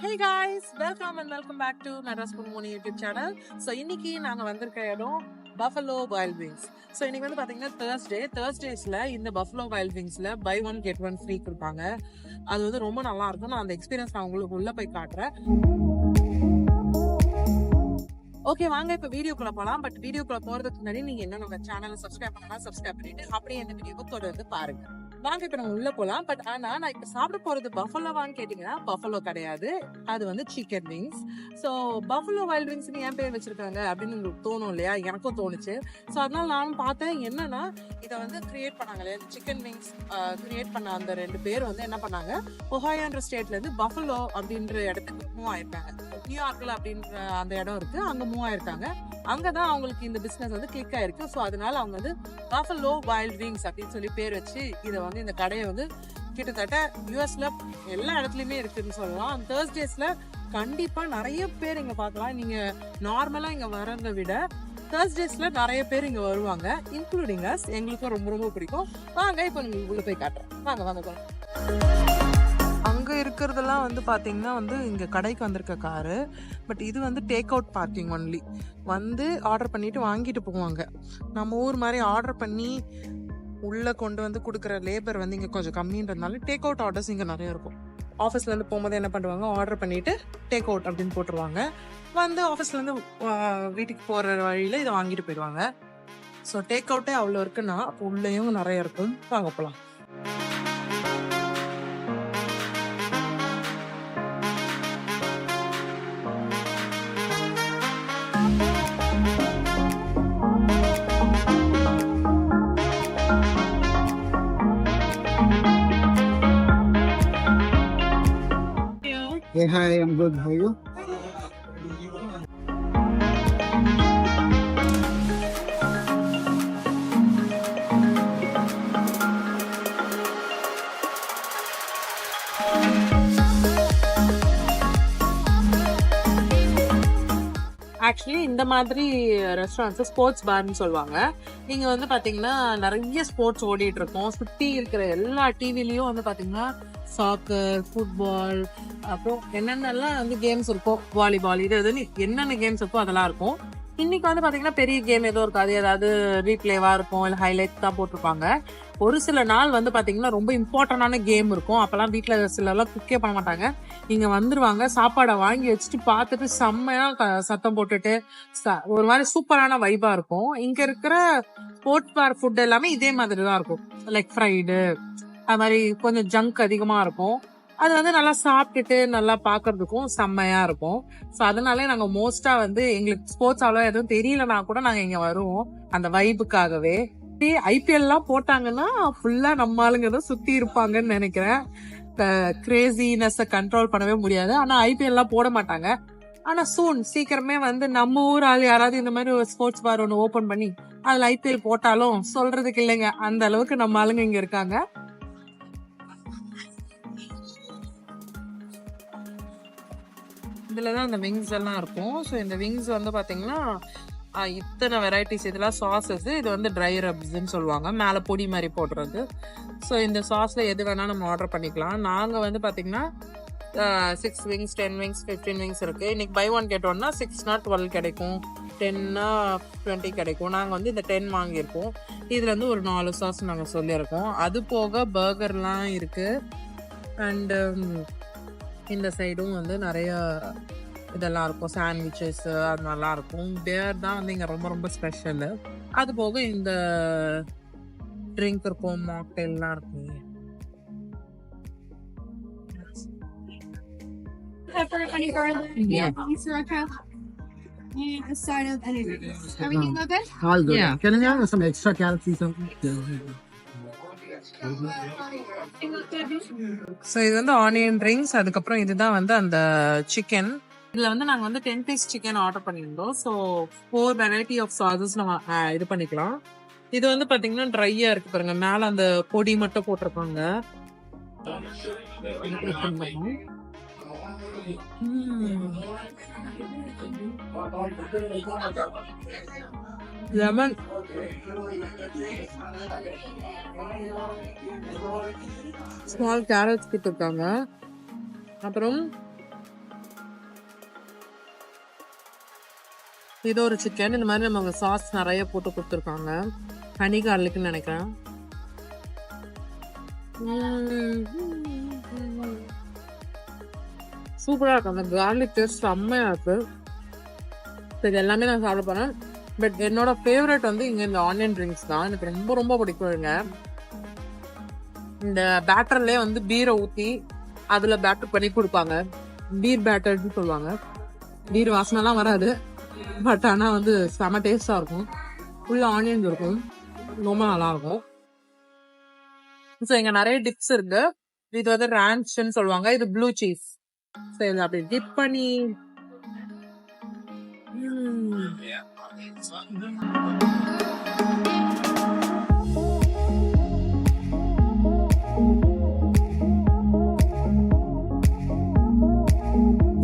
Hey guys, welcome and welcome back to Madras Pumoni YouTube channel. So இன்னைக்கு நாங்க வந்திருக்க இடம் Buffalo Wild Wings. So இன்னைக்கு வந்து பாத்தீங்கன்னா Thursdaysல இந்த Buffalo Wild Wingsல buy one get one free கொடுப்பாங்க. அது வந்து ரொம்ப நல்லா இருக்கும். நான் அந்த எக்ஸ்பீரியன்ஸ் நான் உங்களுக்கு உள்ள போய் காட்டுறேன். ஓகே வாங்க இப்ப வீடியோக்குள்ள போலாம். பட் வீடியோக்குள்ள போறதுக்கு முன்னாடி நீங்க என்ன நம்ம சேனலை சப்ஸ்கிரைப் பண்ணலாம், சப்ஸ்கிரைப் பண்ணிட்டு அப்படியே இந்த வீடியோவை தொடர்ந்து பாருங்க. வாங்க இப்ப நம்ம உள்ள போலாம். பட் ஆனா நான் இப்ப சாப்பிட போறது பஃபலோவான்னு கேட்டீங்கன்னா பஃபலோ கிடையாது, அது வந்து chicken wings. So buffalo wild wings ஏன் பேர் வச்சிருக்காங்க அப்படின்னு உங்களுக்கு தோணும் இல்லையா? எனக்கும் தோணுச்சு. ஸோ அதனால நானும் பார்த்தேன். என்னன்னா இதை வந்து கிரியேட் பண்ணாங்க இல்லையா, சிக்கன் விங்ஸ் கிரியேட் பண்ண அந்த ரெண்டு பேர் வந்து என்ன பண்ணாங்க, ஒஹாயோன்ற ஸ்டேட்ல இருந்து பஃபலோ அப்படின்ற இடத்துக்கு மூவ் ஆயிருக்காங்க. நியூயார்க்ல அப்படின்ற அந்த இடம் இருக்கு, அங்க மூவ் ஆயிருக்காங்க. அங்கதான் அவங்களுக்கு இந்த பிசினஸ் வந்து கிளிக் ஆயிருக்கு. ஸோ அதனால அவங்க வந்து பஃபலோ வைல்ட் விங்ஸ் அப்படின்னு சொல்லி பேர் வச்சு இதை வந்து இந்த கடையை வந்து கிட்டத்தட்ட யூஎஸ்ல எல்லா இடத்துலயுமே இருக்குன்னு சொல்லலாம். Thursdaysல கண்டிப்பா நிறைய பேர் இங்க பார்க்கலாம். நீங்க நார்மலா இங்க வரதை விட Thursdaysல நிறைய பேர் இங்க வருவாங்க, இன்க்ளூடிங் அஸ். எங்களுக்கும் ரொம்ப ரொம்ப பிடிக்கும். வாங்க இப்ப உங்களுக்கு உள்ள போய் காட்டுறேன். வாங்க வாங்க போலாம். அங்க இருக்கிறதெல்லாம் வந்து பாத்தீங்கன்னா வந்து இங்க கடைக்கு வந்திருக்க காரு. பட் இது வந்து டேக் அவுட் பார்க்கிங் ஒன்லி. வந்து ஆர்டர் பண்ணிட்டு வாங்கிட்டு போவாங்க. நம்ம ஊர் மாதிரி ஆர்டர் பண்ணி உள்ள கொண்டு வந்து கொடுக்குற லேபர் வந்து இங்க கொஞ்சம் கம்மின்றதுனால டேக் அவுட் ஆர்டர்ஸ் இங்க நிறைய இருக்கும். ஆஃபீஸ்ல இருந்து போகும்போது என்ன பண்ணுவாங்க, ஆர்டர் பண்ணிட்டு டேக் அவுட் அப்படின்னு போட்டுருவாங்க. வந்து ஆஃபீஸ்ல இருந்து வீட்டுக்கு போற வழியில இதை வாங்கிட்டு போயிடுவாங்க. ஸோ டேக் அவுட்டே அவ்வளோ இருக்குன்னா அப்போ உள்ளேயும் நிறைய இருக்கும். வாங்க போலாம். Hey, hi, I'm good. How are you? Actually இந்த மாதிரி ரெஸ்டாரண்ட்ஸ் ஸ்போர்ட்ஸ் பார்னு சொல்லுவாங்க. இங்க வந்து பாத்தீங்கன்னா நிறைய ஸ்போர்ட்ஸ் ஓடிட்டு இருக்கும். சுத்தி இருக்கிற எல்லா டிவிலையும் வந்து பாத்தீங்கன்னா சாக்கர், ஃபுட்பால், அப்புறம் என்னென்னலாம் வந்து கேம்ஸ் இருக்கும், வாலிபால், இது எதுன்னு என்னென்ன கேம்ஸ் இருக்கோ அதெல்லாம் இருக்கும். இன்னைக்கு வந்து பாத்தீங்கன்னா பெரிய கேம் எதுவும் இருக்காது, ஏதாவது ரீப்ளேவா இருக்கும், இல்லை ஹைலைட் தான் போட்டிருப்பாங்க. ஒரு சில நாள் வந்து பாத்தீங்கன்னா ரொம்ப இம்பார்ட்டன்டான கேம் இருக்கும். அப்பெல்லாம் வீட்டுல சிலர்லாம் குக்கே பண்ண மாட்டாங்க, இங்க வந்துருவாங்க, சாப்பாடை வாங்கி வச்சுட்டு பார்த்துட்டு செம்மையா சத்தம் போட்டுட்டு ஒரு மாதிரி சூப்பரான வைபா இருக்கும். இங்க இருக்கிற ஸ்போர்ட்ஸ் பார் ஃபுட் எல்லாமே இதே மாதிரி தான் இருக்கும். லைக் ஃப்ரைடு, அது மாதிரி கொஞ்சம் ஜங்க் அதிகமா இருக்கும். அது வந்து நல்லா சாப்பிட்டுட்டு நல்லா பாக்குறதுக்கும் செம்மையா இருக்கும். ஸோ அதனாலே நாங்க மோஸ்டா வந்து எங்களுக்கு ஸ்போர்ட்ஸ் அவ்வளோ எதுவும் தெரியலனா கூட நாங்க இங்க வருவோம் அந்த வைபுக்காகவே. ஐபிஎல் எல்லாம் போட்டாங்கன்னா ஃபுல்லா நம்ம ஆளுங்க தான் சுத்தி இருப்பாங்கன்னு நினைக்கிறேன். கிரேசினஸ் கண்ட்ரோல் பண்ணவே முடியாது. ஆனா ஐபிஎல் எல்லாம் போட மாட்டாங்க. ஆனா சீக்கிரமே வந்து நம்ம ஊர் ஆள் யாராவது இந்த மாதிரி ஒரு ஸ்போர்ட்ஸ் பார் ஒன்று ஓபன் பண்ணி அதுல ஐபிஎல் போட்டாலும் சொல்றதுக்கு இல்லைங்க, அந்த அளவுக்கு நம்ம ஆளுங்க இங்க இருக்காங்க. இதுலதான் இந்த விங்ஸ் எல்லாம் இருக்கும். ஸோ இந்த விங்ஸ் வந்து பாத்தீங்கன்னா இத்தனை வெரைட்டிஸ். இதெல்லாம் சாசஸ், இது வந்து ட்ரை ரப்ஸ்ன்னு சொல்லுவாங்க, மேலே பொடி மாதிரி போடுறது. ஸோ இந்த சாஸ்ல எது வேணா நம்ம ஆர்டர் பண்ணிக்கலாம். நாங்க வந்து பாத்தீங்கன்னா 6 விங்ஸ், 10 விங்ஸ், 15 விங்ஸ் இருக்கு. இன்னைக்கு பை ஒன் கெட் ஒன்னா 6னா 12 கிடைக்கும், 10னா 20 கிடைக்கும். நாங்க வந்து இந்த 10 வாங்கியிருக்கோம். இதுல இருந்து ஒரு 4 சாஸ் நாங்க சொல்லியிருக்கோம். அது போக பர்கர்லாம் இருக்கு. அண்ட் இந்த சைடும் வந்து நிறைய இதெல்லாம் இருக்கும், சாண்ட்விச்சஸ் அது நல்லா இருக்கும். பேர் தான் வந்து இங்க ரொம்ப ரொம்ப ஸ்பெஷல். அது போக இந்த ட்ரிங்க் இருக்கும், மாக்டெயில்லாம் இருக்கும். Pepper, honey garlic, sriracha, and a side of anything. Everything okay? All good. Yeah. Can I have some extra carrots? So இது வந்து ஆனியன் ரிங்ஸ். அதுக்கப்புறம் இதுதான் வந்து அந்த சிக்கன். இதுல வந்து நாங்க வந்து 10 பீஸ் சிக்கன் ஆர்டர் பண்ணியிருந்தோம். ஸோ 4 வெரைட்டி ஆஃப் சாசஸ் நம்ம இது பண்ணிக்கலாம். இது வந்து பாத்தீங்கன்னா ட்ரையா இருக்கு பாருங்க, மேல அந்த பொடி மட்டும் போட்டிருப்பாங்க. லெமன், ஸ்மால் கேரட்ஸ் கொடுத்துருக்காங்க. அப்புறம் இது ஒரு சிக்கன். இந்த மாதிரி நம்ம சாஸ் நிறைய போட்டு கொடுத்துருக்காங்க. ஹனி கார்லிக்னு நினைக்கிறேன். சூப்பரா இருக்கு. அந்த கார்லிக் டேஸ்ட் செம்மையா இருக்கு. இது எல்லாமே நான் சாப்பிட போறேன். பட் என்னோட ஃபேவரட் வந்து இங்க இந்த ஆனியன் ட்ரிங்க்ஸ் தான். எனக்கு ரொம்ப ரொம்ப பிடிக்குங்க. இந்த பேட்டர்லயே வந்து பீரை ஊத்தி அதுல பேட்டர் பண்ணி கொடுப்பாங்க. பீர் பேட்டர்னு சொல்லுவாங்க. பீர் வாசனைலாம் வராது, பட் ஆனா வந்து செம டேஸ்டா இருக்கும். ஃபுல்லா ஆனியன் இருக்கும், ரொம்ப நல்லா இருக்கும். ஸோ இங்க நிறைய டிப்ஸ் இருக்கு. இது வந்து ரான்ச்னு சொல்லுவாங்க. இது ப்ளூ சீஸ். ஸோ இதை அப்படி டிப் பண்ணி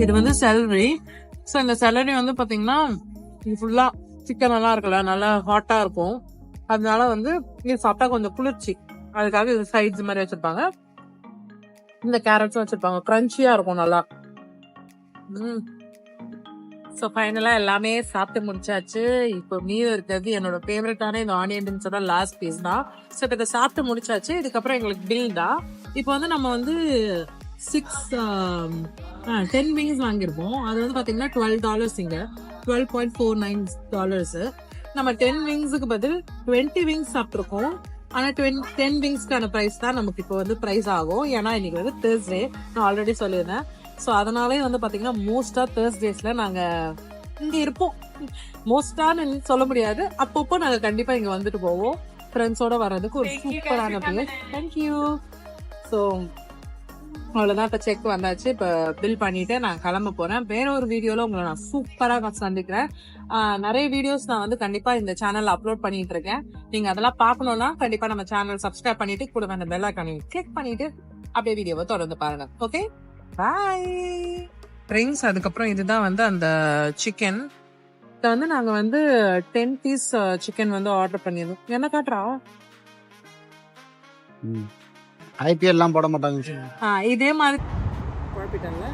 இது வந்து செலரி. ஸோ இந்த செலரி வந்து பாத்தீங்கன்னா இது ஃபுல்லா சிக்கன் எல்லாம் இருக்குல்ல, நல்லா ஹாட்டா இருக்கும். அதனால வந்து இது சாப்பிட்டா கொஞ்சம் குளிர்ச்சி, அதுக்காக இது சைட்ஸ் மாதிரி வச்சிருப்பாங்க. இந்த கேரட்ஸும் வச்சிருப்பாங்க, கிரன்ச்சியா இருக்கும் நல்லா. ஸோ ஃபைனலா எல்லாமே சாப்பிட்டு முடிச்சாச்சு. இப்போ மீதம் இருக்கிறது என்னோட ஃபேவரட்டான இந்த ஆனியன் ரிங்ஸோட லாஸ்ட் பீஸ் தான். ஸோ இப்போ இதை சாப்பிட்டு முடிச்சாச்சு. இதுக்கப்புறம் எங்களுக்கு பில் தான். இப்போ வந்து நம்ம வந்து 10 விங்ஸ் வாங்கியிருப்போம். அது வந்து பாத்தீங்கன்னா $12 இங்க, $12.49. நம்ம 10 விங்ஸுக்கு பதில் 20 விங்ஸ் சாப்பிட்ருக்கோம். ஆனா 10 விங்ஸ்க்கான ப்ரைஸ் தான் நமக்கு இப்போ வந்து ப்ரைஸ் ஆகும். ஏன்னா இன்னைக்கு வந்து தேர்ஸ்டே, நான் ஆல்ரெடி சொல்லியிருந்தேன். ஸோ அதனாலே வந்து பாத்தீங்கன்னா மோஸ்டா தேர்ஸ்டேஸ்ல நாங்க இங்க இருப்போம். மோஸ்டான்னு சொல்ல முடியாது, அப்பப்போ நாங்க கண்டிப்பா இங்க வந்துட்டு போவோம். ஃப்ரெண்ட்ஸோட வர்றதுக்கு ஒரு சூப்பரான பிளேஸ். தேங்க்யூ. ஸோ அவ்வளவுதான். இப்ப செக் வந்தாச்சு. இப்ப பில் பண்ணிட்டு நான் கிளம்ப போறேன். வேற ஒரு வீடியோல உங்களை நான் சூப்பரா சந்திக்கிறேன். நிறைய வீடியோஸ் நான் வந்து கண்டிப்பா இந்த சேனல்ல அப்லோட் பண்ணிட்டு இருக்கேன். நீங்க அதெல்லாம் பாக்கணும்னா கண்டிப்பா நம்ம சேனல் சப்ஸ்கிரைப் பண்ணிட்டு கூட அந்த பெல் ஐகானை கிளிக் பண்ணிட்டு அப்படியே வீடியோவை தொடர்ந்து பாருங்க. ஓகே, பாய் ட்ரிங்க்ஸ். அதுக்கப்புறம் இதுதான் வந்து அந்த சிக்கன். இதை வந்து நாங்க வந்து 10 பீஸ் சிக்கன் வந்து ஆர்டர் பண்ணியிருந்தோம். என்ன காட்டுறா? ஐபிஎல் எல்லாம் போட மாட்டாங்க. இதே மாதிரி குழப்பிட்டேன்ல.